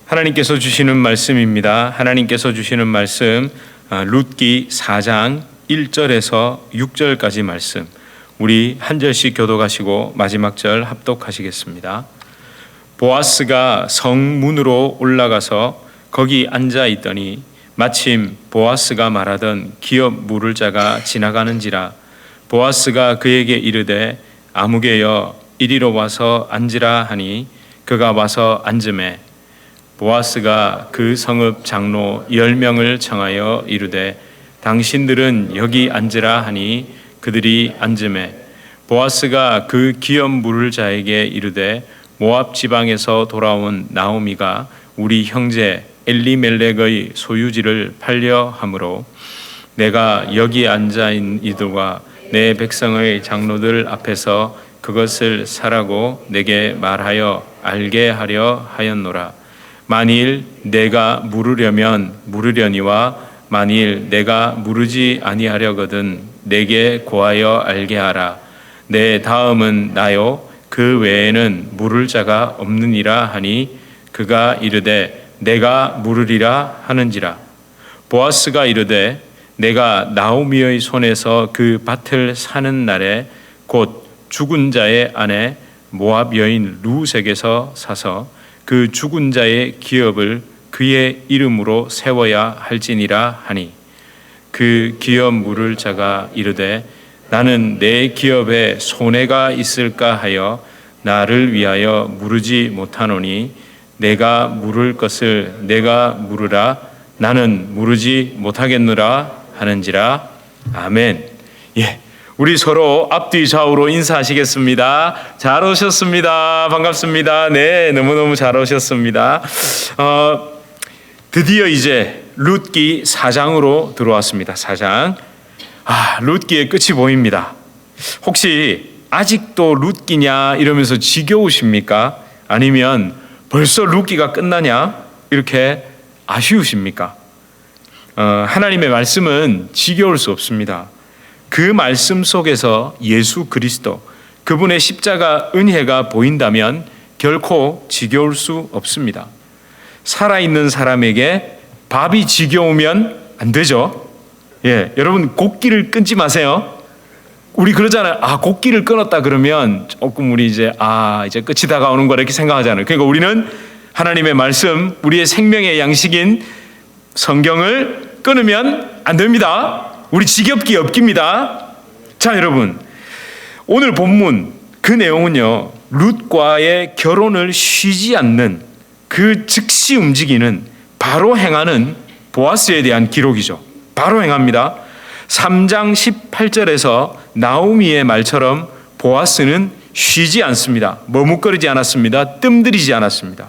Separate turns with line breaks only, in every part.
하나님께서 주시는 말씀입니다. 하나님께서 주시는 말씀 룻기 4장 1절에서 6절까지 말씀, 우리 한 절씩 교독하시고 마지막 절 합독하시겠습니다. 보아스가 성문으로 올라가서 거기 앉아 있더니 마침 보아스가 말하던 기업 물을 자가 지나가는지라. 보아스가 그에게 이르되 아무개여 이리로 와서 앉으라 하니 그가 와서 앉으매 보아스가 그 성읍 장로 10명을 청하여 이르되 당신들은 여기 앉으라 하니 그들이 앉으매 보아스가 그 기업 물을 자에게 이르되 모압 지방에서 돌아온 나오미가 우리 형제 엘리멜렉의 소유지를 팔려 함으로 내가 여기 앉아 있는 이들과 내 백성의 장로들 앞에서 그것을 사라고 내게 말하여 알게 하려 하였노라. 만일 내가 물으려면 물으려니와 만일 내가 물으지 아니하려거든 내게 고하여 알게 하라. 내 다음은 나요 그 외에는 물을 자가 없느니라 하니 그가 이르되 내가 물으리라 하는지라. 보아스가 이르되 내가 나오미의 손에서 그 밭을 사는 날에 곧 죽은 자의 아내 모압 여인 룻에게서 사서 그 죽은 자의 기업을 그의 이름으로 세워야 할지니라 하니 그 기업 물을 자가 이르되 나는 내 기업에 손해가 있을까 하여 나를 위하여 물으지 못하노니 내가 물을 것을 내가 물으라. 나는 물으지 못하겠노라 하는지라. 아멘. 예, 우리 서로 앞뒤 좌우로 인사하시겠습니다. 잘 오셨습니다. 반갑습니다. 네, 너무너무 잘 오셨습니다. 드디어 이제 룻기 4장으로 들어왔습니다. 4장. 룻기의 끝이 보입니다. 혹시 아직도 룻기냐 이러면서 지겨우십니까? 아니면 벌써 룻기가 끝나냐 이렇게 아쉬우십니까? 하나님의 말씀은 지겨울 수 없습니다. 그 말씀 속에서 예수 그리스도, 그분의 십자가 은혜가 보인다면 결코 지겨울 수 없습니다. 살아있는 사람에게 밥이 지겨우면 안 되죠. 예, 여러분 곡기를 끊지 마세요. 우리 그러잖아요. 곡기를 끊었다 그러면 조금 우리 이제 끝이 다가오는 거라 이렇게 생각하잖아요. 그러니까 우리는 하나님의 말씀, 우리의 생명의 양식인 성경을 끊으면 안 됩니다. 우리 지겹기 없깁니다. 자, 여러분, 오늘 본문 그 내용은요, 룻과의 결혼을 쉬지 않는 그 즉시 움직이는 바로 행하는 보아스에 대한 기록이죠. 바로 행합니다. 3장 18절에서 나오미의 말처럼 보아스는 쉬지 않습니다. 머뭇거리지 않았습니다. 뜸들이지 않았습니다.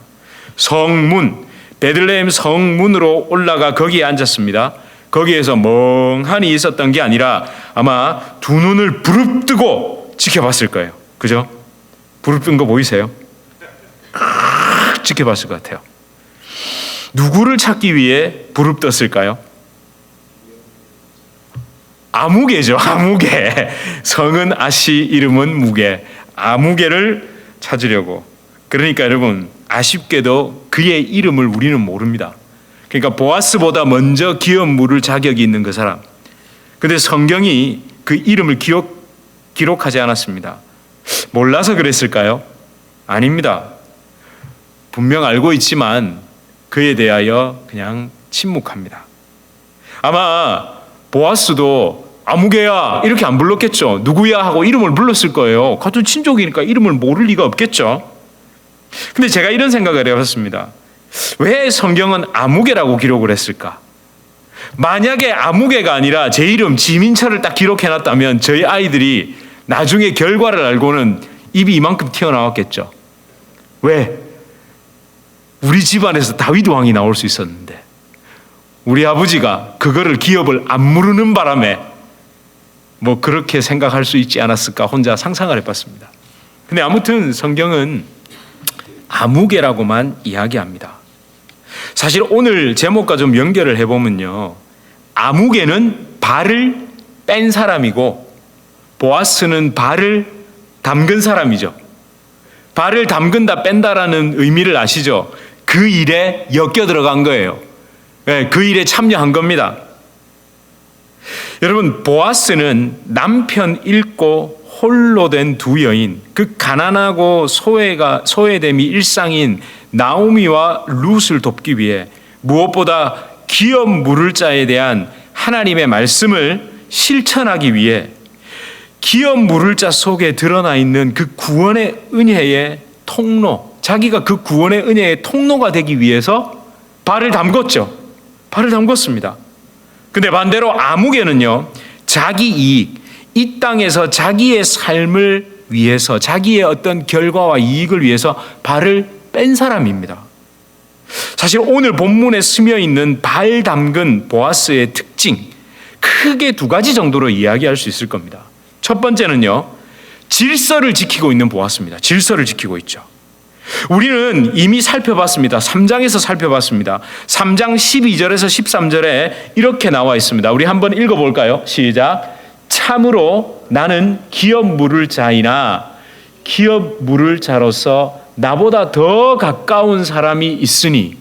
성문, 베들레헴 성문으로 올라가 거기에 앉았습니다. 거기에서 멍하니 있었던 게 아니라 아마 두 눈을 부릅뜨고 지켜봤을 거예요. 그죠? 부릅뜬 거 보이세요? 지켜봤을 것 같아요. 누구를 찾기 위해 부릅떴을까요? 아무개죠. 아무개. 성은 아시, 이름은 무개. 아무개를 찾으려고. 그러니까 여러분, 아쉽게도 그의 이름을 우리는 모릅니다. 그러니까 보아스보다 먼저 기업 물을 자격이 있는 그 사람. 그런데 성경이 그 이름을 기록하지 않았습니다. 몰라서 그랬을까요? 아닙니다. 분명 알고 있지만 그에 대하여 그냥 침묵합니다. 아마 보아스도 아무개야 이렇게 안 불렀겠죠. 누구야 하고 이름을 불렀을 거예요. 같은 친족이니까 이름을 모를 리가 없겠죠. 근데 제가 이런 생각을 해봤습니다. 왜 성경은 아무개라고 기록을 했을까? 만약에 아무개가 아니라 제 이름 지민철을 딱 기록해놨다면 저희 아이들이 나중에 결과를 알고는 입이 이만큼 튀어나왔겠죠. 왜? 우리 집안에서 다윗 왕이 나올 수 있었는데 우리 아버지가 그거를 기업을 안 물으는 바람에 뭐 그렇게 생각할 수 있지 않았을까 혼자 상상을 해봤습니다. 근데 아무튼 성경은 아무개라고만 이야기합니다. 사실 오늘 제목과 좀 연결을 해보면요, 아무개는 발을 뺀 사람이고 보아스는 발을 담근 사람이죠. 발을 담근다 뺀다라는 의미를 아시죠? 그 일에 엮여 들어간 거예요. 그 일에 참여한 겁니다. 여러분, 보아스는 남편 잃고 홀로 된 두 여인, 그 가난하고 소외됨이 일상인 나오미와 룻을 돕기 위해 무엇보다 기업 물을 자에 대한 하나님의 말씀을 실천하기 위해 기업 물을 자 속에 드러나 있는 그 구원의 은혜의 통로, 자기가 그 구원의 은혜의 통로가 되기 위해서 발을 담궜죠. 발을 담궜습니다. 근데 반대로 아무개는요, 자기 이익, 이 땅에서 자기의 삶을 위해서, 자기의 어떤 결과와 이익을 위해서 발을 뺀 사람입니다. 사실 오늘 본문에 스며 있는 발 담근 보아스의 특징, 크게 두 가지 정도로 이야기할 수 있을 겁니다. 첫 번째는요, 질서를 지키고 있는 보아스입니다. 질서를 지키고 있죠. 우리는 이미 살펴봤습니다. 3장에서 살펴봤습니다. 3장 12절에서 13절에 이렇게 나와 있습니다. 우리 한번 읽어볼까요? 시작. 참으로 나는 기업 물을 자이나 기업 물을 자로서 나보다 더 가까운 사람이 있으니,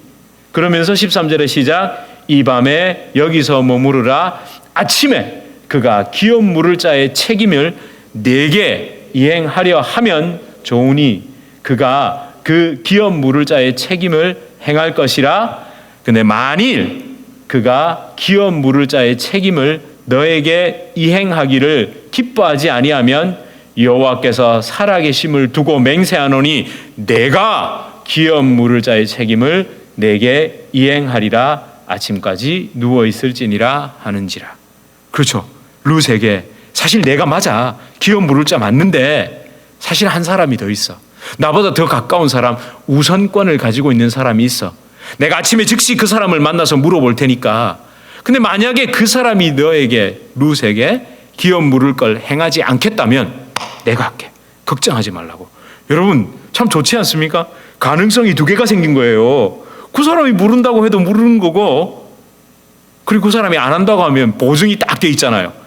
그러면서 13절에 시작. 이 밤에 여기서 머무르라. 아침에 그가 기업 물을 자의 책임을 내게 이행하려 하면 좋으니 그가 그 기업 물을 자의 책임을 행할 것이라. 근데 만일 그가 기업 물을 자의 책임을 너에게 이행하기를 기뻐하지 아니하면 여호와께서 살아계심을 두고 맹세하노니 내가 기업 물을 자의 책임을 내게 이행하리라. 아침까지 누워 있을지니라 하는지라. 그렇죠. 룻에게 사실 내가 맞아. 기업 물을 자 맞는데 사실 한 사람이 더 있어. 나보다 더 가까운 사람, 우선권을 가지고 있는 사람이 있어. 내가 아침에 즉시 그 사람을 만나서 물어볼 테니까. 근데 만약에 그 사람이 너에게, 룻에게 기업 물을 걸 행하지 않겠다면 내가 할게. 걱정하지 말라고. 여러분, 참 좋지 않습니까? 가능성이 두 개가 생긴 거예요. 그 사람이 물은다고 해도 물은 거고, 그리고 그 사람이 안 한다고 하면 보증이 딱 돼 있잖아요.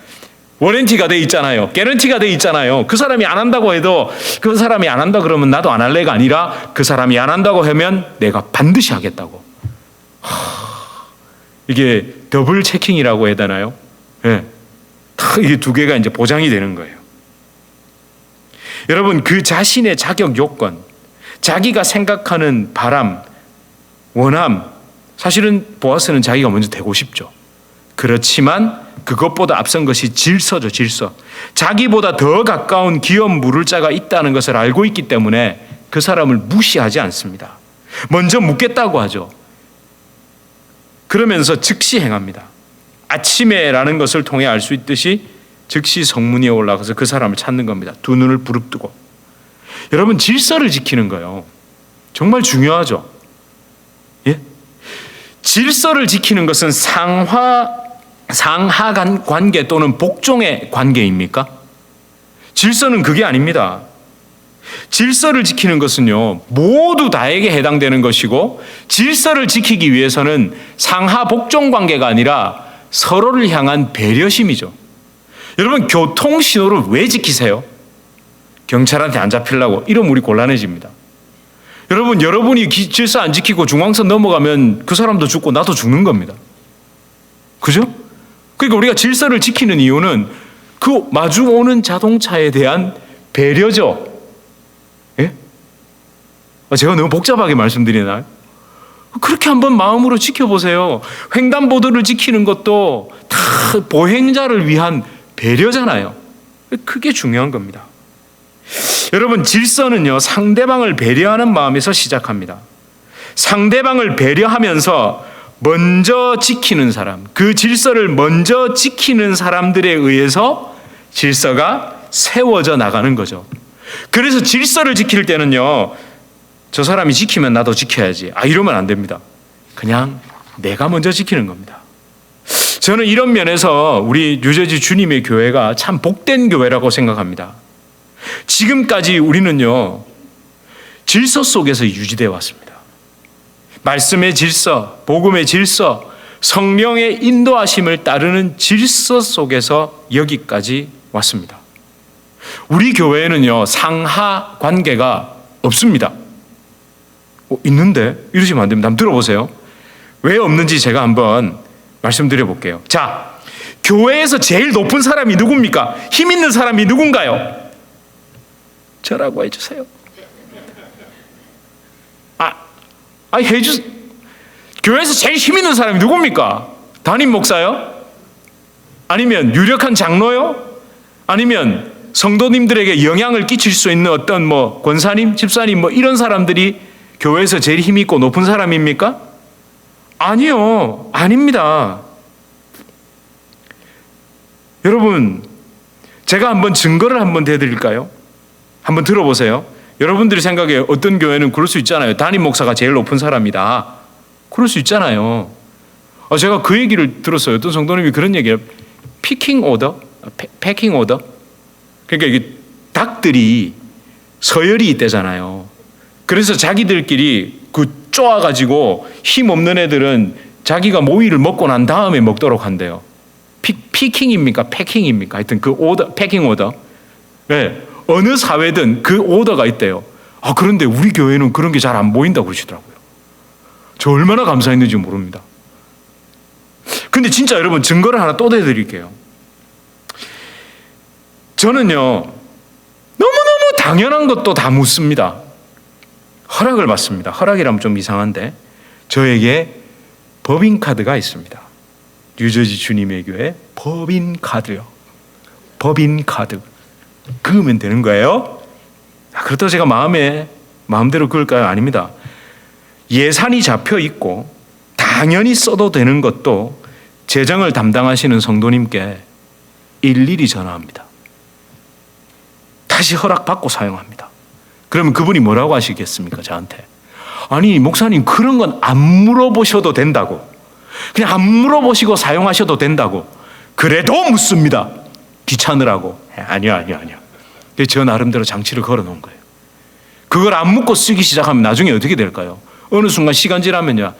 워런티가 돼 있잖아요. 개런티가 돼 있잖아요. 그 사람이 안 한다고 해도 그 사람이 안 한다 그러면 나도 안 할래가 아니라 그 사람이 안 한다고 하면 내가 반드시 하겠다고. 이게 더블 체킹이라고 해야 되나요? 네. 이게 두 개가 이제 보장이 되는 거예요. 여러분, 그 자신의 자격 요건, 자기가 생각하는 바람, 원함, 사실은 보아스는 자기가 먼저 되고 싶죠. 그렇지만 그것보다 앞선 것이 질서죠. 질서. 자기보다 더 가까운 기업 물을 자가 있다는 것을 알고 있기 때문에 그 사람을 무시하지 않습니다. 먼저 묻겠다고 하죠. 그러면서 즉시 행합니다. 아침에라는 것을 통해 알 수 있듯이 즉시 성문 위에 올라가서 그 사람을 찾는 겁니다. 두 눈을 부릅뜨고. 여러분, 질서를 지키는 거예요. 정말 중요하죠. 예? 질서를 지키는 것은 상하 관계 또는 복종의 관계입니까? 질서는 그게 아닙니다. 질서를 지키는 것은요, 모두 다에게 해당되는 것이고, 질서를 지키기 위해서는 상하 복종 관계가 아니라 서로를 향한 배려심이죠. 여러분, 교통 신호를 왜 지키세요? 경찰한테 안 잡히려고. 이러면 우리 곤란해집니다. 여러분, 여러분이 질서 안 지키고 중앙선 넘어가면 그 사람도 죽고 나도 죽는 겁니다. 그죠? 그러니까 우리가 질서를 지키는 이유는 그 마주오는 자동차에 대한 배려죠. 예? 제가 너무 복잡하게 말씀드리나요? 그렇게 한번 마음으로 지켜보세요. 횡단보도를 지키는 것도 다 보행자를 위한 배려잖아요. 그게 중요한 겁니다. 여러분, 질서는요, 상대방을 배려하는 마음에서 시작합니다. 상대방을 배려하면서 먼저 지키는 사람, 그 질서를 먼저 지키는 사람들에 의해서 질서가 세워져 나가는 거죠. 그래서 질서를 지킬 때는요, 저 사람이 지키면 나도 지켜야지. 이러면 안 됩니다. 그냥 내가 먼저 지키는 겁니다. 저는 이런 면에서 우리 뉴저지 주님의 교회가 참 복된 교회라고 생각합니다. 지금까지 우리는요, 질서 속에서 유지되어 왔습니다. 말씀의 질서, 복음의 질서, 성령의 인도하심을 따르는 질서 속에서 여기까지 왔습니다. 우리 교회에는요, 상하 관계가 없습니다. 있는데? 이러시면 안 됩니다. 한번 들어보세요. 왜 없는지 제가 한번 말씀드려 볼게요. 자, 교회에서 제일 높은 사람이 누굽니까? 힘 있는 사람이 누군가요? 저라고 해주세요. 교회에서 제일 힘 있는 사람이 누굽니까? 담임 목사요? 아니면 유력한 장로요? 아니면 성도님들에게 영향을 끼칠 수 있는 어떤 권사님, 집사님 이런 사람들이 교회에서 제일 힘 있고 높은 사람입니까? 아니요, 아닙니다. 여러분, 제가 한번 증거를 한번 대드릴까요? 한번 들어보세요. 여러분들이 생각해 어떤 교회는 그럴 수 있잖아요. 담임 목사가 제일 높은 사람이다. 그럴 수 있잖아요. 제가 그 얘기를 들었어요. 어떤 성도님이 그런 얘기를 패킹 오더? 그러니까 이게 닭들이 서열이 있대잖아요. 그래서 자기들끼리 쪼아가지고 힘 없는 애들은 자기가 모이를 먹고 난 다음에 먹도록 한대요. 피킹입니까? 패킹입니까? 하여튼 그 오더, 패킹 오더. 네. 어느 사회든 그 오더가 있대요. 그런데 우리 교회는 그런 게 잘 안 보인다고 그러시더라고요. 저 얼마나 감사했는지 모릅니다. 근데 진짜 여러분 증거를 하나 또 대드릴게요. 저는요, 너무너무 당연한 것도 다 묻습니다. 허락을 받습니다. 허락이라면 좀 이상한데, 저에게 법인카드가 있습니다. 뉴저지 주님의 교회 법인카드요. 법인카드. 그으면 되는 거예요? 그렇다고 제가 마음대로 그을까요? 아닙니다. 예산이 잡혀 있고 당연히 써도 되는 것도 재정을 담당하시는 성도님께 일일이 전화합니다. 다시 허락받고 사용합니다. 그러면 그분이 뭐라고 하시겠습니까? 저한테. 아니 목사님 그런 건 안 물어보셔도 된다고. 그냥 안 물어보시고 사용하셔도 된다고. 그래도 묻습니다. 귀찮으라고. 아니요. 저 나름대로 장치를 걸어놓은 거예요. 그걸 안 묻고 쓰기 시작하면 나중에 어떻게 될까요? 어느 순간 시간 지나면요.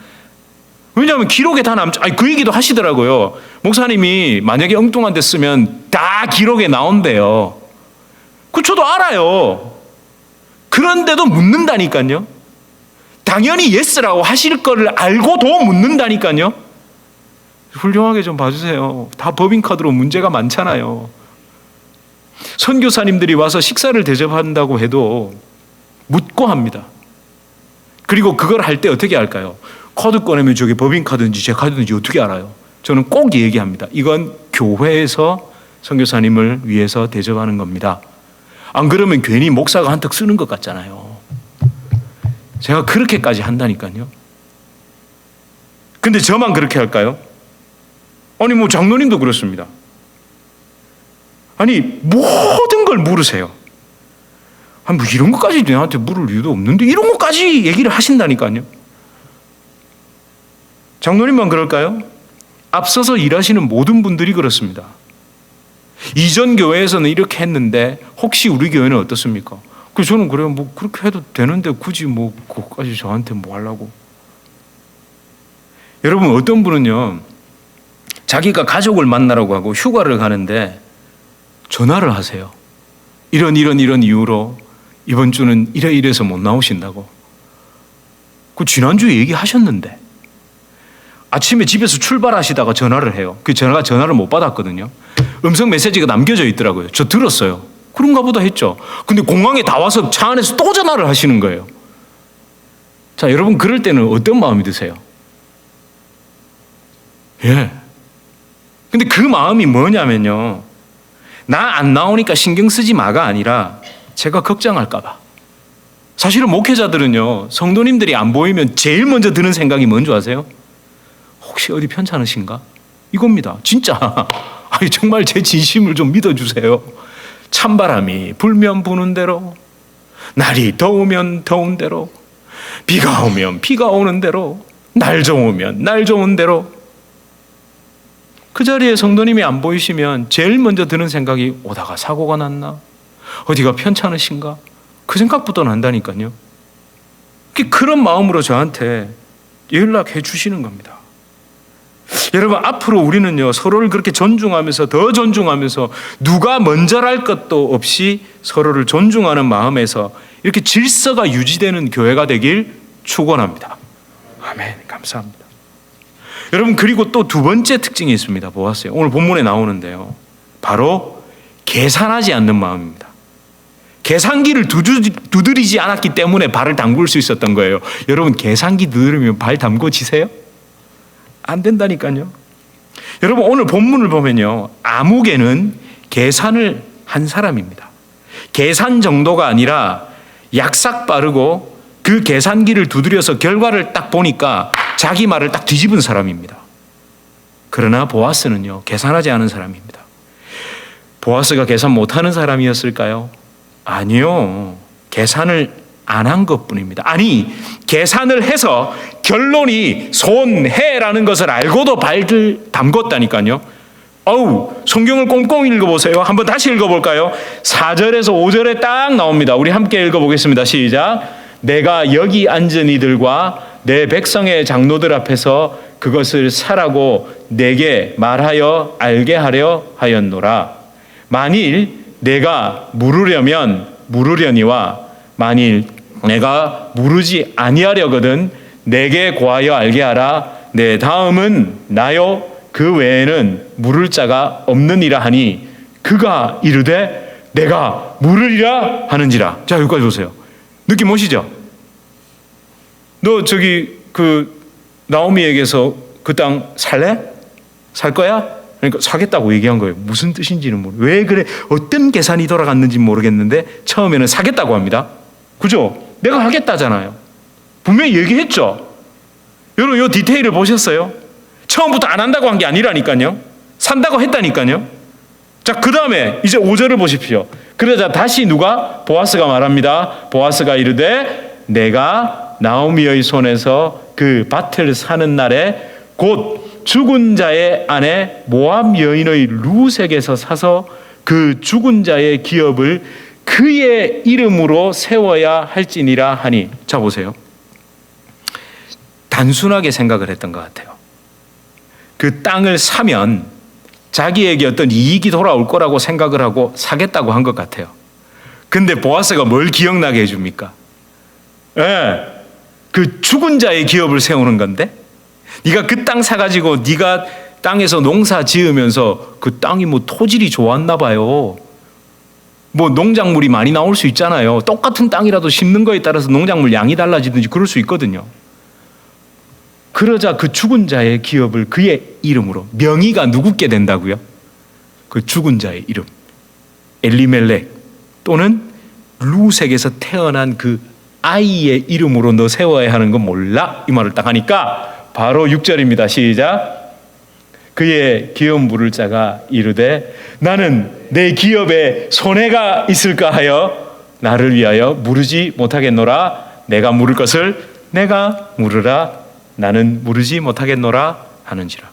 왜냐하면 기록에 다 남죠. 그 얘기도 하시더라고요. 목사님이 만약에 엉뚱한 데 쓰면 다 기록에 나온대요. 저도 알아요. 그런데도 묻는다니까요. 당연히 예스라고 하실 거를 알고도 묻는다니까요. 훌륭하게 좀 봐주세요. 다 법인카드로 문제가 많잖아요. 선교사님들이 와서 식사를 대접한다고 해도 묻고 합니다. 그리고 그걸 할 때 어떻게 할까요? 카드 꺼내면 저게 법인카드인지 제 카드인지 어떻게 알아요? 저는 꼭 얘기합니다. 이건 교회에서 선교사님을 위해서 대접하는 겁니다. 안 그러면 괜히 목사가 한턱 쓰는 것 같잖아요. 제가 그렇게까지 한다니까요. 근데 저만 그렇게 할까요? 아니 장로님도 그렇습니다. 아니 모든 걸 물으세요. 이런 것까지 내한테 물을 이유도 없는데 이런 것까지 얘기를 하신다니까요. 장로님만 그럴까요? 앞서서 일하시는 모든 분들이 그렇습니다. 이전 교회에서는 이렇게 했는데 혹시 우리 교회는 어떻습니까? 저는 그래요. 그렇게 해도 되는데 굳이 그것까지 저한테 하려고. 여러분 어떤 분은요. 자기가 가족을 만나라고 하고 휴가를 가는데 전화를 하세요. 이런 이유로 이번 주는 이래서 못 나오신다고. 지난주에 얘기하셨는데 아침에 집에서 출발하시다가 전화를 해요. 제가 전화를 못 받았거든요. 음성 메시지가 남겨져 있더라고요. 저 들었어요. 그런가 보다 했죠. 근데 공항에 다 와서 차 안에서 또 전화를 하시는 거예요. 자, 여러분 그럴 때는 어떤 마음이 드세요? 근데 그 마음이 뭐냐면요. 나 안 나오니까 신경 쓰지 마가 아니라 제가 걱정할까 봐. 사실은 목회자들은요. 성도님들이 안 보이면 제일 먼저 드는 생각이 뭔지 아세요? 혹시 어디 편찮으신가? 이겁니다. 진짜. 정말 제 진심을 좀 믿어주세요. 찬바람이 불면 부는 대로, 날이 더우면 더운 대로, 비가 오면 비가 오는 대로, 날 좋으면 날 좋은 대로. 그 자리에 성도님이 안 보이시면 제일 먼저 드는 생각이 오다가 사고가 났나? 어디가 편찮으신가? 그 생각부터 난다니까요. 그런 마음으로 저한테 연락해 주시는 겁니다. 여러분 앞으로 우리는요 서로를 그렇게 존중하면서 더 존중하면서 누가 먼저랄 것도 없이 서로를 존중하는 마음에서 이렇게 질서가 유지되는 교회가 되길 축원합니다. 아멘. 감사합니다. 여러분, 그리고 또 두 번째 특징이 있습니다. 보았어요. 오늘 본문에 나오는데요. 바로 계산하지 않는 마음입니다. 계산기를 두드리지 않았기 때문에 발을 담글 수 있었던 거예요. 여러분, 계산기 두드리면 발 담궈지세요? 안 된다니까요. 여러분, 오늘 본문을 보면요, 아무개는 계산을 한 사람입니다. 계산 정도가 아니라 약삭 빠르고 그 계산기를 두드려서 결과를 딱 보니까 자기 말을 딱 뒤집은 사람입니다. 그러나 보아스는요, 계산하지 않은 사람입니다. 보아스가 계산 못하는 사람이었을까요? 아니요. 계산을 안 한 것뿐입니다. 아니, 계산을 해서 결론이 손해라는 것을 알고도 발을 담궜다니까요. 성경을 꼼꼼히 읽어보세요. 한번 다시 읽어볼까요? 4절에서 5절에 딱 나옵니다. 우리 함께 읽어보겠습니다. 시작. 내가 여기 앉은 이들과 내 백성의 장로들 앞에서 그것을 사라고 내게 말하여 알게 하려 하였노라. 만일 내가 물으려면 물으려니와 만일 내가 물으지 아니하려거든 내게 고하여 알게 하라. 내 다음은 나요 그 외에는 물을 자가 없느니라 하니 그가 이르되 내가 물으리라 하는지라. 자, 여기까지 보세요. 느낌 오시죠? 너 저기 나오미에게서 그 땅 살래? 살 거야? 그러니까 사겠다고 얘기한 거예요. 무슨 뜻인지는 모르고 왜 그래, 어떤 계산이 돌아갔는지 모르겠는데 처음에는 사겠다고 합니다. 그죠? 내가 하겠다잖아요. 분명히 얘기했죠. 여러분, 이 디테일을 보셨어요? 처음부터 안 한다고 한 게 아니라니까요. 산다고 했다니까요. 자, 그 다음에 이제 5절을 보십시오. 그러자 다시 누가? 보아스가 말합니다. 보아스가 이르되 내가 나오미의 손에서 그 밭을 사는 날에 곧 죽은 자의 아내 모압 여인의 루색에서 사서 그 죽은 자의 기업을 그의 이름으로 세워야 할지니라 하니. 자, 보세요. 단순하게 생각을 했던 것 같아요. 그 땅을 사면 자기에게 어떤 이익이 돌아올 거라고 생각을 하고 사겠다고 한 것 같아요. 근데 보아스가 뭘 기억나게 해줍니까? 그 죽은 자의 기업을 세우는 건데, 네가 그 땅 사가지고 네가 땅에서 농사 지으면서 그 땅이 뭐 토질이 좋았나 봐요. 뭐 농작물이 많이 나올 수 있잖아요. 똑같은 땅이라도 심는 거에 따라서 농작물 양이 달라지든지 그럴 수 있거든요. 그러자 그 죽은 자의 기업을 그의 이름으로, 명의가 누구께 된다고요? 그 죽은 자의 이름, 엘리멜렉 또는 루색에서 태어난 그 아이의 이름으로 너 세워야 하는 건 몰라? 이 말을 딱 하니까 바로 6절입니다. 시작. 그의 기업 물을 자가 이르되 나는 내 기업에 손해가 있을까 하여 나를 위하여 물으지 못하겠노라. 내가 물을 것을 내가 물으라. 나는 물으지 못하겠노라 하는지라.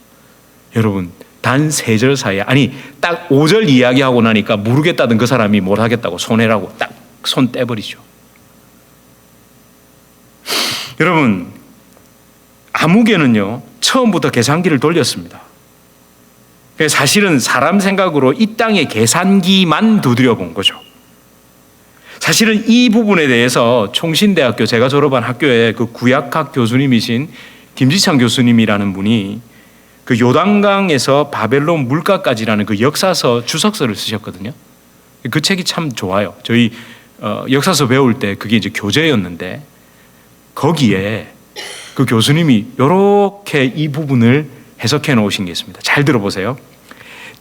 여러분, 단 3절 사이에, 아니 딱 5절 이야기하고 나니까 모르겠다던 그 사람이 뭘 하겠다고 손해라고 딱 손 떼버리죠. 여러분, 아무개는요 처음부터 계산기를 돌렸습니다. 사실은 사람 생각으로 이 땅의 계산기만 두드려 본 거죠. 사실은 이 부분에 대해서 총신대학교, 제가 졸업한 학교에 그 구약학 교수님이신 김지창 교수님이라는 분이 그 요단강에서 바벨론 물가까지라는 그 역사서 주석서를 쓰셨거든요. 그 책이 참 좋아요. 저희 역사서 배울 때 그게 이제 교재였는데 거기에 그 교수님이 이렇게 이 부분을 해석해 놓으신 게 있습니다. 잘 들어보세요.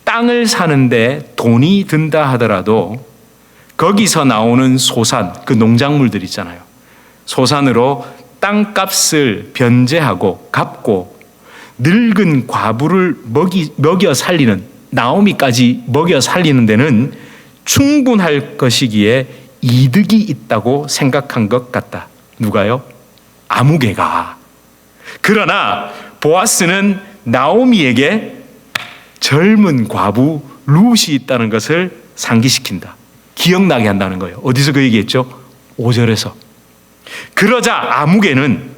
땅을 사는데 돈이 든다 하더라도 거기서 나오는 소산, 그 농작물들 있잖아요. 소산으로 땅값을 변제하고 갚고 늙은 과부를 먹여 살리는, 나오미까지 먹여 살리는 데는 충분할 것이기에 이득이 있다고 생각한 것 같다. 누가요? 아무개가. 그러나 보아스는 나오미에게 젊은 과부 룻이 있다는 것을 상기시킨다. 기억나게 한다는 거예요. 어디서 그 얘기했죠? 5절에서. 그러자 아무개는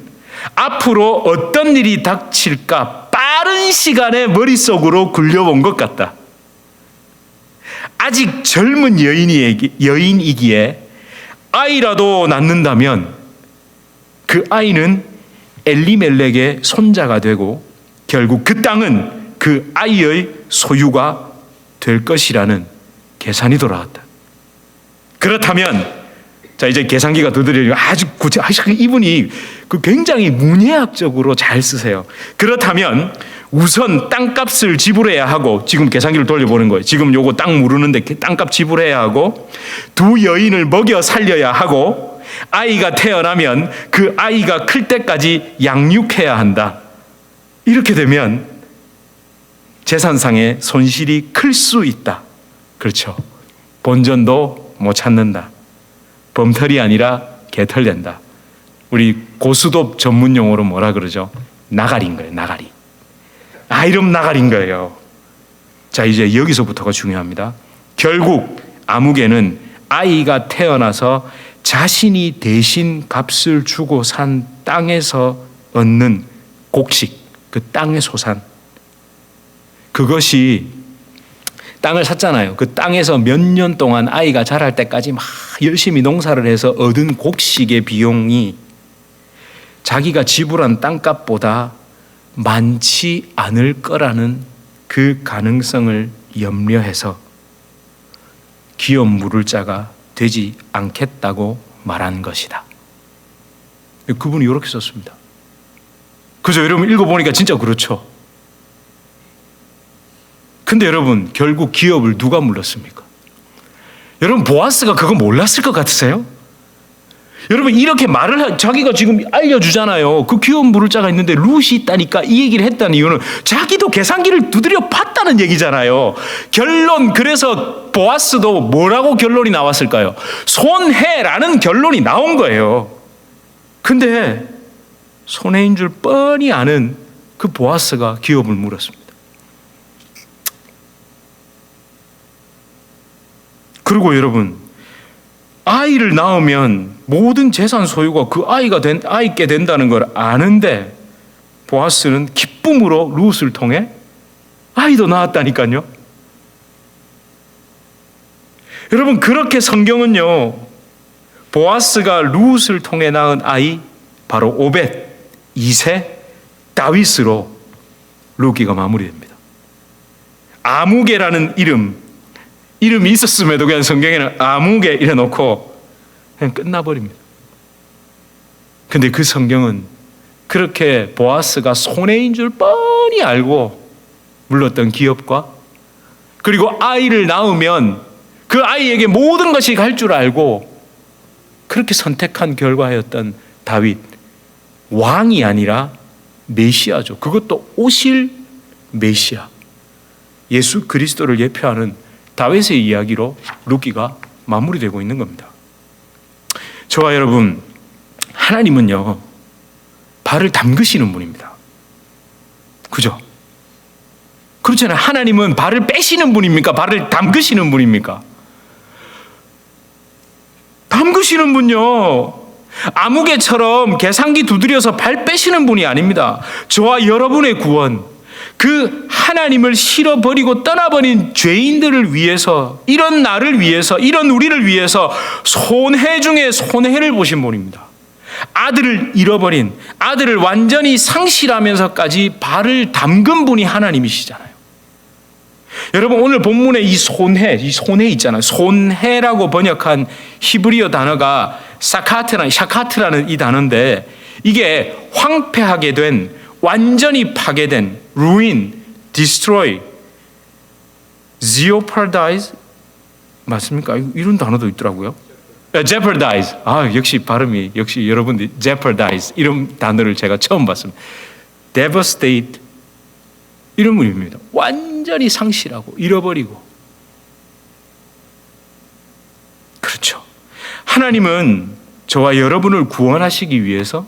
앞으로 어떤 일이 닥칠까 빠른 시간에 머릿속으로 굴려본 것 같다. 아직 젊은 여인이기에 아이라도 낳는다면 그 아이는 엘리멜렉의 손자가 되고 결국 그 땅은 그 아이의 소유가 될 것이라는 계산이 돌아왔다. 그렇다면 자, 이제 계산기가 두드려지고 아주 이분이 굉장히 문예학적으로 잘 쓰세요. 그렇다면 우선 땅값을 지불해야 하고, 지금 계산기를 돌려보는 거예요. 지금 요거 땅 무르는데 땅값 지불해야 하고, 두 여인을 먹여 살려야 하고, 아이가 태어나면 그 아이가 클 때까지 양육해야 한다. 이렇게 되면 재산상의 손실이 클 수 있다. 그렇죠. 본전도 못 찾는다. 범털이 아니라 개털된다. 우리 고수톱 전문 용어로 뭐라 그러죠? 나가리인 거예요. 나가리. 이러면 나가리인 거예요. 자, 이제 여기서부터가 중요합니다. 결국 아무개는 아이가 태어나서 자신이 대신 값을 주고 산 땅에서 얻는 곡식, 그 땅의 소산, 그것이 땅을 샀잖아요. 그 땅에서 몇 년 동안 아이가 자랄 때까지 막 열심히 농사를 해서 얻은 곡식의 비용이 자기가 지불한 땅값보다 많지 않을 거라는 그 가능성을 염려해서 기업 물을 자가 되지 않겠다고 말한 것이다. 그분이 이렇게 썼습니다. 그죠? 여러분 읽어보니까 진짜 그렇죠. 근데 여러분 결국 기업을 누가 물렀습니까? 여러분 보아스가 그거 몰랐을 것 같으세요? 여러분 이렇게 자기가 지금 알려주잖아요. 그 기업 물을 자가 있는데 룻이 있다니까 이 얘기를 했다는 이유는 자기도 계산기를 두드려 봤다는 얘기잖아요. 결론, 그래서 보아스도 뭐라고 결론이 나왔을까요? 손해라는 결론이 나온 거예요. 근데 손해인 줄 뻔히 아는 그 보아스가 기업을 물었습니다. 그리고 여러분, 아이를 낳으면 모든 재산 소유가 그 아이께 된다는 걸 아는데 보아스는 기쁨으로 룻을 통해 아이도 낳았다니까요. 여러분, 그렇게 성경은요, 보아스가 룻을 통해 낳은 아이 바로 오벳 2세 다윗으로 룻기가 마무리됩니다. 아무개라는 이름이 있었음에도 그냥 성경에는 아무개 이래 놓고 그냥 끝나버립니다. 근데 그 성경은 그렇게 보아스가 손해인 줄 뻔히 알고 물렀던 기업과, 그리고 아이를 낳으면 그 아이에게 모든 것이 갈 줄 알고 그렇게 선택한 결과였던 다윗, 왕이 아니라 메시아죠. 그것도 오실 메시아, 예수 그리스도를 예표하는 다윗의 이야기로 룻기가 마무리되고 있는 겁니다. 저와 여러분, 하나님은요 발을 담그시는 분입니다. 그죠? 그렇잖아요. 하나님은 발을 빼시는 분입니까? 발을 담그시는 분입니까? 담그시는 분요, 아무개처럼 계산기 두드려서 발 빼시는 분이 아닙니다. 저와 여러분의 구원, 그 하나님을 싫어버리고 떠나버린 죄인들을 위해서, 이런 나를 위해서, 이런 우리를 위해서 손해 중에 손해를 보신 분입니다. 아들을 잃어버린, 아들을 완전히 상실하면서까지 발을 담근 분이 하나님이시잖아요. 여러분, 오늘 본문에 이 손해 있잖아요. 손해라고 번역한 히브리어 단어가 샤카트라는 이 단어인데, 이게 황폐하게 된, 완전히 파괴된, ruin, destroy, jeopardize, 맞습니까? 이런 단어도 있더라고요. jeopardize. 역시 발음이, 역시 여러분들 jeopardize 이런 단어를 제가 처음 봤습니다. devastate, 이런 의미입니다. 완전히 상실하고 잃어버리고. 그렇죠. 하나님은 저와 여러분을 구원하시기 위해서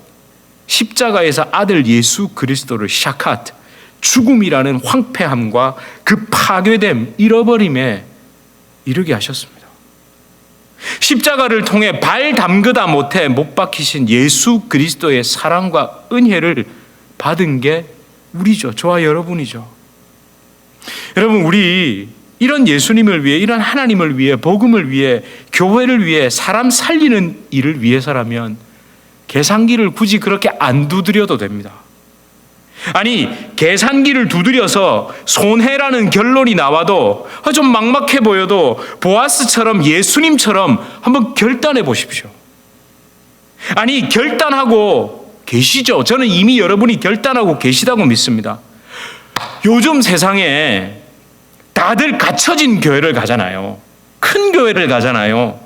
십자가에서 아들 예수 그리스도를 샤카트, 죽음이라는 황폐함과 그 파괴됨, 잃어버림에 이르게 하셨습니다. 십자가를 통해 발 담그다 못해 못 박히신 예수 그리스도의 사랑과 은혜를 받은 게 우리죠. 저와 여러분이죠. 여러분, 우리 이런 예수님을 위해, 이런 하나님을 위해, 복음을 위해, 교회를 위해, 사람 살리는 일을 위해서라면 계산기를 굳이 그렇게 안 두드려도 됩니다. 아니, 계산기를 두드려서 손해라는 결론이 나와도 좀 막막해 보여도 보아스처럼 예수님처럼 한번 결단해 보십시오. 아니, 결단하고 계시죠. 저는 이미 여러분이 결단하고 계시다고 믿습니다. 요즘 세상에 다들 갖춰진 교회를 가잖아요. 큰 교회를 가잖아요.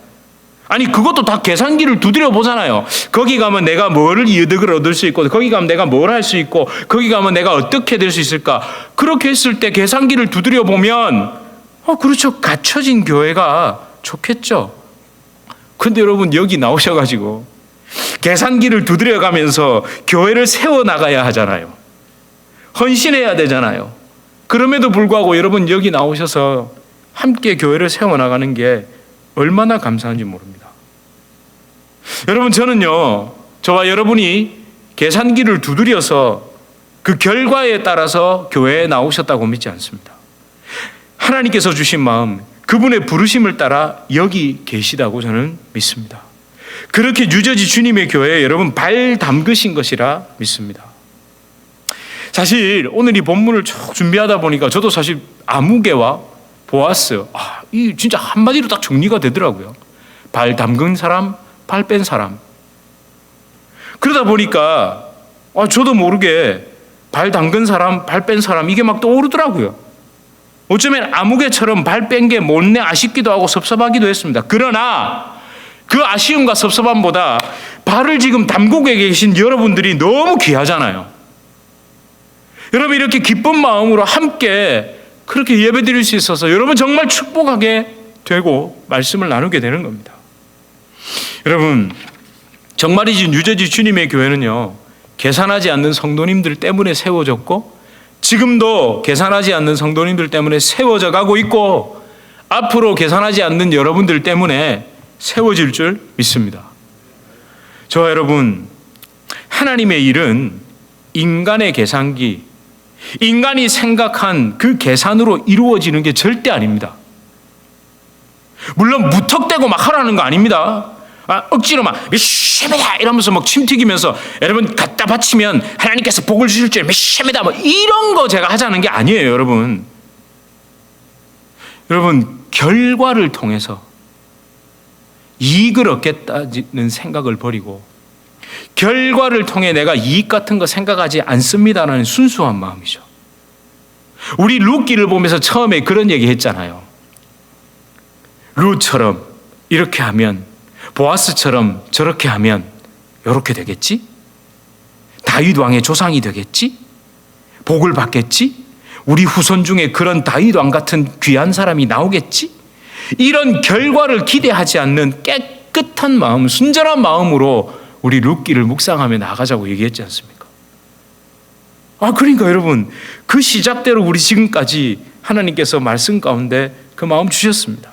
아니, 그것도 다 계산기를 두드려 보잖아요. 거기 가면 내가 뭐를 이득을 얻을 수 있고, 거기 가면 내가 뭘 할 수 있고, 거기 가면 내가 어떻게 될 수 있을까. 그렇게 했을 때 계산기를 두드려 보면 그렇죠, 갖춰진 교회가 좋겠죠. 근데 여러분, 여기 나오셔가지고 계산기를 두드려 가면서 교회를 세워나가야 하잖아요. 헌신해야 되잖아요. 그럼에도 불구하고 여러분, 여기 나오셔서 함께 교회를 세워나가는 게 얼마나 감사한지 모릅니다. 여러분, 저는요, 저와 여러분이 계산기를 두드려서 그 결과에 따라서 교회에 나오셨다고 믿지 않습니다. 하나님께서 주신 마음, 그분의 부르심을 따라 여기 계시다고 저는 믿습니다. 그렇게 뉴저지 주님의 교회에 여러분 발 담그신 것이라 믿습니다. 사실 오늘 이 본문을 쭉 준비하다 보니까 저도 사실 아무개와 보아스, 이 진짜 한마디로 딱 정리가 되더라고요. 발 담근 사람, 발 뺀 사람. 그러다 보니까 저도 모르게 발 담근 사람, 발 뺀 사람, 이게 막 떠오르더라고요. 어쩌면 아무개처럼 발 뺀 게 못내 아쉽기도 하고 섭섭하기도 했습니다. 그러나 그 아쉬움과 섭섭함보다 발을 지금 담그고 계신 여러분들이 너무 귀하잖아요. 여러분, 이렇게 기쁜 마음으로 함께 그렇게 예배드릴 수 있어서 여러분 정말 축복하게 되고 말씀을 나누게 되는 겁니다. 여러분, 정말이지 뉴저지 주님의 교회는요, 계산하지 않는 성도님들 때문에 세워졌고, 지금도 계산하지 않는 성도님들 때문에 세워져 가고 있고, 앞으로 계산하지 않는 여러분들 때문에 세워질 줄 믿습니다. 저와 여러분, 하나님의 일은 인간의 계산기, 인간이 생각한 그 계산으로 이루어지는 게 절대 아닙니다. 물론 무턱대고 막 하라는 거 아닙니다. 억지로 막 메시메다 이러면서 막 침 튀기면서 여러분 갖다 바치면 하나님께서 복을 주실 줄 메시메다 뭐 이런 거 제가 하자는 게 아니에요. 여러분 결과를 통해서 이익을 얻겠다는 생각을 버리고, 결과를 통해 내가 이익 같은 거 생각하지 않습니다라는 순수한 마음이죠. 우리 룻기를 보면서 처음에 그런 얘기 했잖아요. 룻처럼 이렇게 하면, 보아스처럼 저렇게 하면 이렇게 되겠지? 다윗 왕의 조상이 되겠지? 복을 받겠지? 우리 후손 중에 그런 다윗 왕 같은 귀한 사람이 나오겠지? 이런 결과를 기대하지 않는 깨끗한 마음, 순전한 마음으로 우리 룻기를 묵상하며 나가자고 얘기했지 않습니까? 그러니까 여러분, 그 시작대로 우리 지금까지 하나님께서 말씀 가운데 그 마음 주셨습니다.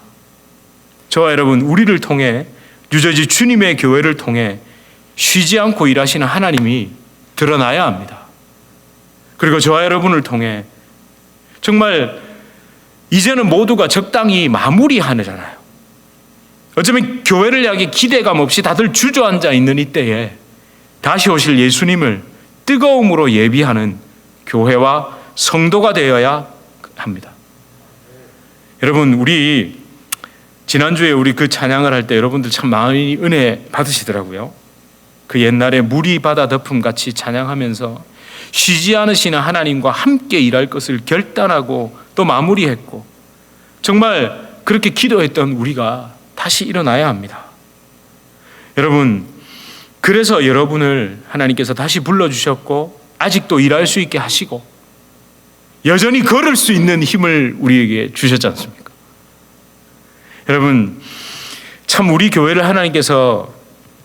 저와 여러분, 우리를 통해, 뉴저지 주님의 교회를 통해 쉬지 않고 일하시는 하나님이 드러나야 합니다. 그리고 저와 여러분을 통해 정말 이제는 모두가 적당히 마무리하잖아요. 어쩌면 교회를 향해 기대감 없이 다들 주저앉아 있는 이때에 다시 오실 예수님을 뜨거움으로 예비하는 교회와 성도가 되어야 합니다. 여러분, 우리 지난주에 우리 그 찬양을 할 때 여러분들 참 많이 은혜 받으시더라고요. 그 옛날에 물이 바다 덮음 같이 찬양하면서 쉬지 않으시는 하나님과 함께 일할 것을 결단하고 또 마무리했고, 정말 그렇게 기도했던 우리가 다시 일어나야 합니다. 여러분, 그래서 여러분을 하나님께서 다시 불러주셨고, 아직도 일할 수 있게 하시고, 여전히 걸을 수 있는 힘을 우리에게 주셨지 않습니까? 여러분, 참 우리 교회를 하나님께서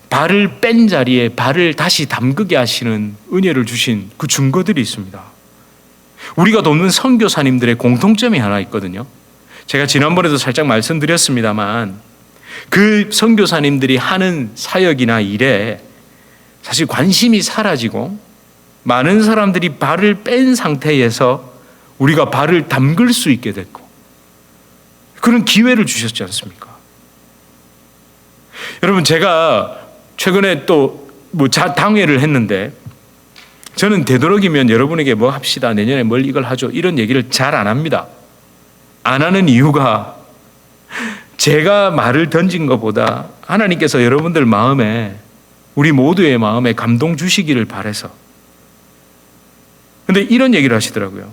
발을 뺀 자리에 발을 다시 담그게 하시는 은혜를 주신 그 증거들이 있습니다. 우리가 돕는 선교사님들의 공통점이 하나 있거든요. 제가 지난번에도 살짝 말씀드렸습니다만, 그 선교사님들이 하는 사역이나 일에 사실 관심이 사라지고, 많은 사람들이 발을 뺀 상태에서 우리가 발을 담글 수 있게 됐고, 그런 기회를 주셨지 않습니까? 여러분, 제가 최근에 또 당회를 했는데 저는 되도록이면 여러분에게 뭐 합시다, 내년에 뭘 이걸 하죠, 이런 얘기를 잘 안 합니다. 안 하는 이유가 제가 말을 던진 것보다 하나님께서 여러분들 마음에, 우리 모두의 마음에 감동 주시기를 바라서. 근데 이런 얘기를 하시더라고요.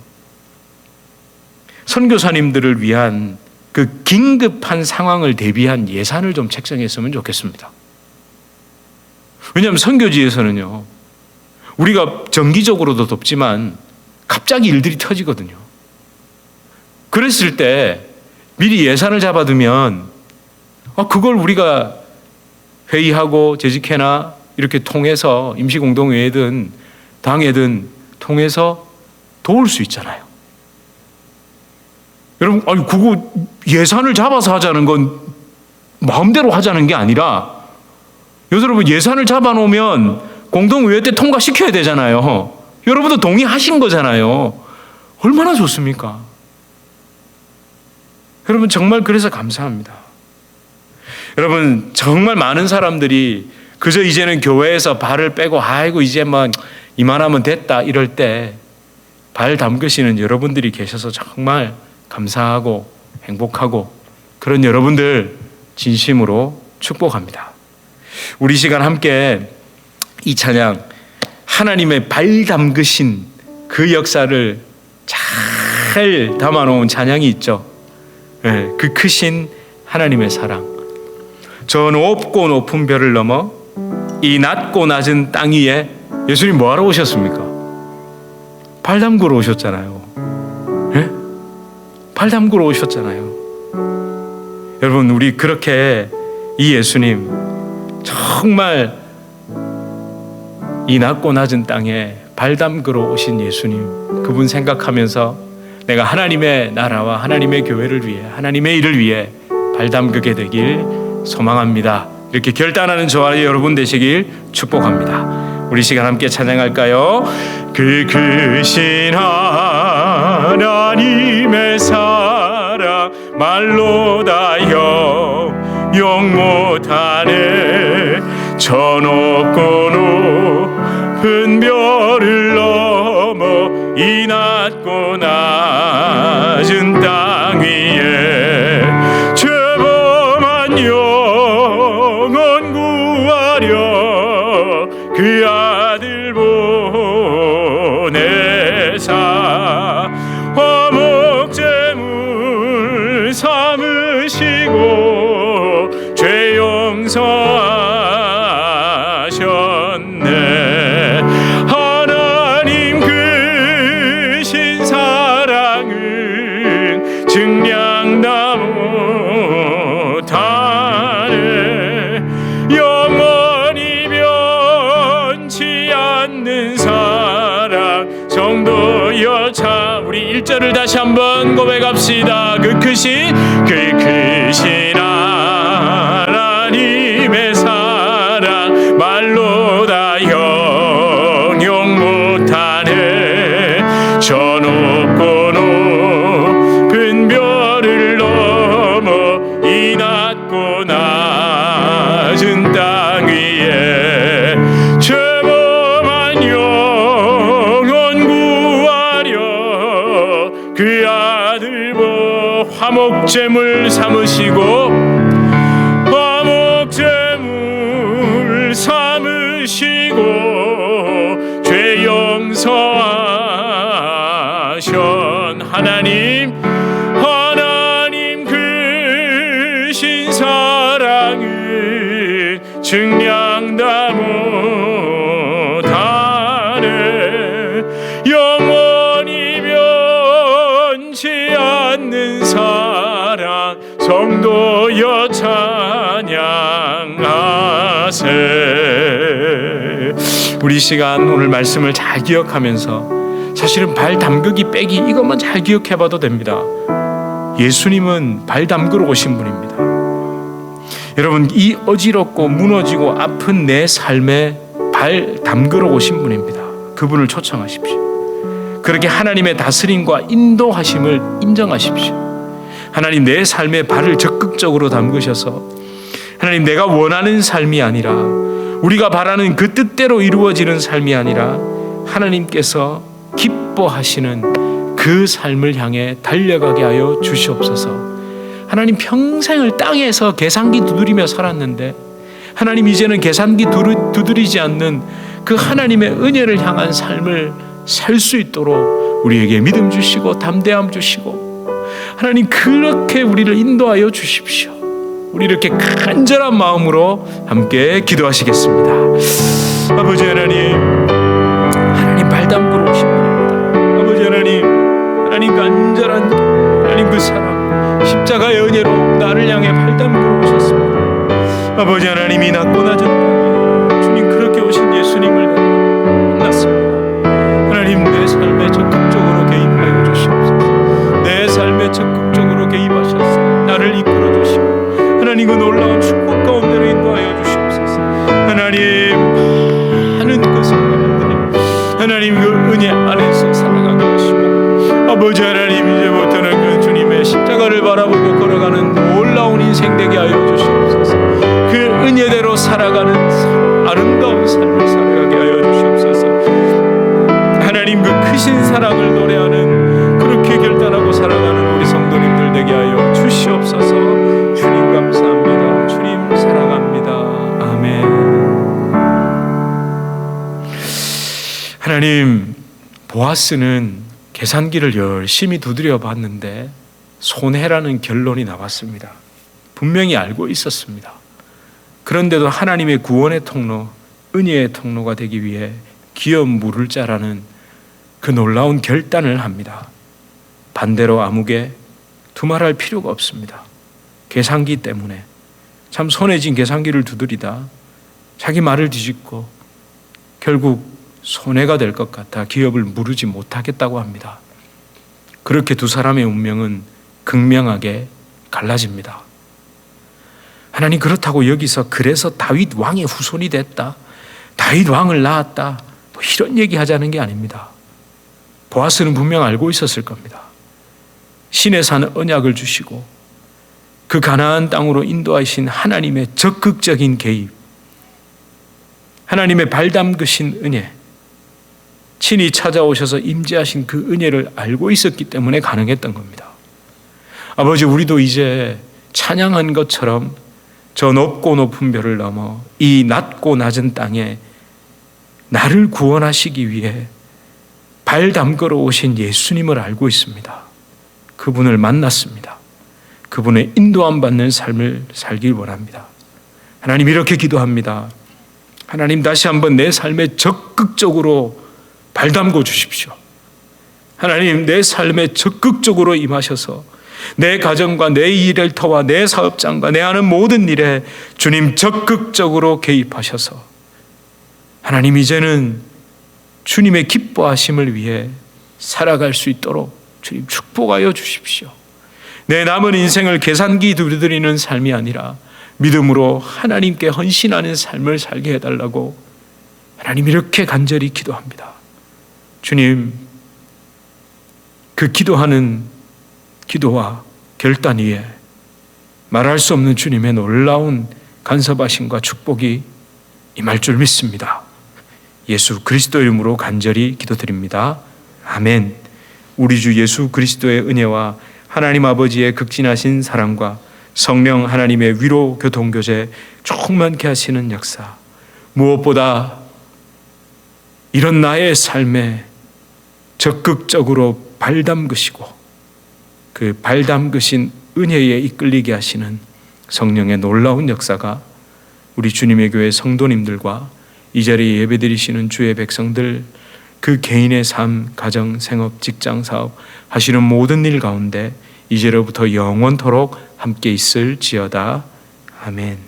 선교사님들을 위한 그 긴급한 상황을 대비한 예산을 좀 책정했으면 좋겠습니다. 왜냐하면 선교지에서는요, 우리가 정기적으로도 돕지만 갑자기 일들이 터지거든요. 그랬을 때 미리 예산을 잡아두면 그걸 우리가 회의하고 재직회나 이렇게 통해서 임시공동회의든 당회든 통해서 도울 수 있잖아요. 여러분, 그거 예산을 잡아서 하자는 건 마음대로 하자는 게 아니라, 여러분 예산을 잡아놓으면 공동의회 때 통과시켜야 되잖아요. 여러분도 동의하신 거잖아요. 얼마나 좋습니까? 여러분 정말 그래서 감사합니다. 여러분 정말 많은 사람들이 그저 이제는 교회에서 발을 빼고 아이고 이제 뭐 이만하면 됐다 이럴 때 발 담그시는 여러분들이 계셔서 정말 감사하고 행복하고, 그런 여러분들 진심으로 축복합니다. 우리 시간 함께 이 찬양, 하나님의 발 담그신 그 역사를 잘 담아놓은 찬양이 있죠. 그 크신 하나님의 사랑. 저 높고 높은 별을 넘어 이 낮고 낮은 땅 위에 예수님 뭐하러 오셨습니까? 발 담그러 오셨잖아요. 발 담그러 오셨잖아요. 여러분 우리 그렇게 이 예수님, 정말 이 낮고 낮은 땅에 발 담그러 오신 예수님, 그분 생각하면서 내가 하나님의 나라와 하나님의 교회를 위해, 하나님의 일을 위해 발 담그게 되길 소망합니다. 이렇게 결단하는 저와 여러분 되시길 축복합니다. 우리 시간 함께 찬양할까요? 그 크신 하나님의 사랑 말로 다 영 못하네. 저 높고 높은 별을 넘어 이 낮고 낮은 땅 위에 죄범한 영혼 구하려 그 아들 보내사 화목제물 삼으시고 죄 용서하셨네. 하나님 크신 사랑은 증량다 못하네. 영원히 변치 않는 사랑 성도여 참. 우리 1절을 다시 한번 고백합시다. 그 크신 하나님의 사랑 말로 다 형용 못하네. 저 높고 높은 별을 넘어 이 낮고 낮은 땅 위에 죄범한 영혼 구하려 그 아들 화목제물 삼으시고 화목제물 삼으시고 죄 용서하신 하나님 크신 사랑은 증량다 못하네. 영원히 변치 않는 사랑 성도여 찬양하세. 우리 시간 오늘 말씀을 잘 기억하면서, 사실은 발 담그기 빼기 이것만 잘 기억해봐도 됩니다. 예수님은 발 담그러 오신 분입니다. 여러분 이 어지럽고 무너지고 아픈 내 삶에 발 담그러 오신 분입니다. 그분을 초청하십시오. 그렇게 하나님의 다스림과 인도하심을 인정하십시오. 하나님 내 삶에 발을 적극적으로 담그셔서, 하나님 내가 원하는 삶이 아니라 우리가 바라는 그 뜻대로 이루어지는 삶이 아니라 하나님께서 기뻐하시는 그 삶을 향해 달려가게 하여 주시옵소서. 하나님, 평생을 땅에서 계산기 두드리며 살았는데 하나님, 이제는 계산기 두드리지 않는 그 하나님의 은혜를 향한 삶을 살 수 있도록 우리에게 믿음 주시고 담대함 주시고, 하나님, 그렇게 우리를 인도하여 주십시오. 우리 이렇게 간절한 마음으로 함께 기도하시겠습니다. 아버지 하나님, 하나님 발 담그러 오신 분입니다. 아버지 하나님, 하나님 간절한 하나님 그 사랑, 십자가의 은혜로 나를 향해 발 담그러 오셨습니다. 아버지 하나님, 이 낮고 낮은 땅에 주님 그렇게 오신 예수님을 만났습니다. 하나님, 내 삶에 적극적으로 개입하여 주시옵소서. 내 삶에 적극적으로 개입하셔서 나를 이끌어 주시고 하나님, 그 놀라운 축복 가운데로 인도하여 주시옵소서. 하나님, 많은 그 성도님들이 하나님 그 은혜 안에서 살아가게 하시고, 아버지 하나님, 이제부터는 그 주님의 십자가를 바라보고 걸어가는 놀라운 인생 되게 하여 주시옵소서. 그 은혜대로 살아가는 아름다운 삶을 살아가게 하여 주시옵소서. 하나님, 그 크신 사랑을 노래하는 그렇게 결단하고 살아가는 우리 성도님들 되게 하여 주시옵소서. 주님 감사합니다. 주님 사랑합니다. 아멘. 하나님, 보아스는 계산기를 열심히 두드려 봤는데 손해라는 결론이 나왔습니다. 분명히 알고 있었습니다. 그런데도 하나님의 구원의 통로, 은혜의 통로가 되기 위해 기업 물을 자라는 그 놀라운 결단을 합니다. 반대로 아무개 두말할 필요가 없습니다. 계산기 때문에 참 손에 쥔 계산기를 두드리다 자기 말을 뒤집고 결국 손해가 될 것 같아 기업을 무르지 못하겠다고 합니다. 그렇게 두 사람의 운명은 극명하게 갈라집니다. 하나님, 그렇다고 여기서 그래서 다윗 왕의 후손이 됐다, 다윗 왕을 낳았다, 뭐 이런 얘기 하자는 게 아닙니다. 보아스는 분명 알고 있었을 겁니다. 신의 산 언약을 주시고 그 가나안 땅으로 인도하신 하나님의 적극적인 개입, 하나님의 발 담그신 은혜, 친히 찾아오셔서 임재하신 그 은혜를 알고 있었기 때문에 가능했던 겁니다. 아버지, 우리도 이제 찬양한 것처럼 저 높고 높은 별을 넘어 이 낮고 낮은 땅에 나를 구원하시기 위해 발 담그러 오신 예수님을 알고 있습니다. 그분을 만났습니다. 그분의 인도함 받는 삶을 살길 원합니다. 하나님, 이렇게 기도합니다. 하나님, 다시 한번 내 삶에 적극적으로 발 담궈 주십시오. 하나님, 내 삶에 적극적으로 임하셔서 내 가정과 내 일터와 내 사업장과 내 하는 모든 일에 주님 적극적으로 개입하셔서 하나님, 이제는 주님의 기뻐하심을 위해 살아갈 수 있도록 주님 축복하여 주십시오. 내 남은 인생을 계산기 두드리는 삶이 아니라 믿음으로 하나님께 헌신하는 삶을 살게 해달라고 하나님, 이렇게 간절히 기도합니다. 주님, 그 기도하는 기도와 결단 위에 말할 수 없는 주님의 놀라운 간섭하심과 축복이 임할 줄 믿습니다. 예수 그리스도 이름으로 간절히 기도드립니다. 아멘. 우리 주 예수 그리스도의 은혜와 하나님 아버지의 극진하신 사랑과 성령 하나님의 위로 교통교제 충만케 하시는 역사, 무엇보다 이런 나의 삶에 적극적으로 발 담그시고 그 발 담그신 은혜에 이끌리게 하시는 성령의 놀라운 역사가 우리 주님의 교회 성도님들과 이 자리에 예배드리시는 주의 백성들, 그 개인의 삶, 가정, 생업, 직장, 사업 하시는 모든 일 가운데 이제로부터 영원토록 함께 있을지어다. 아멘.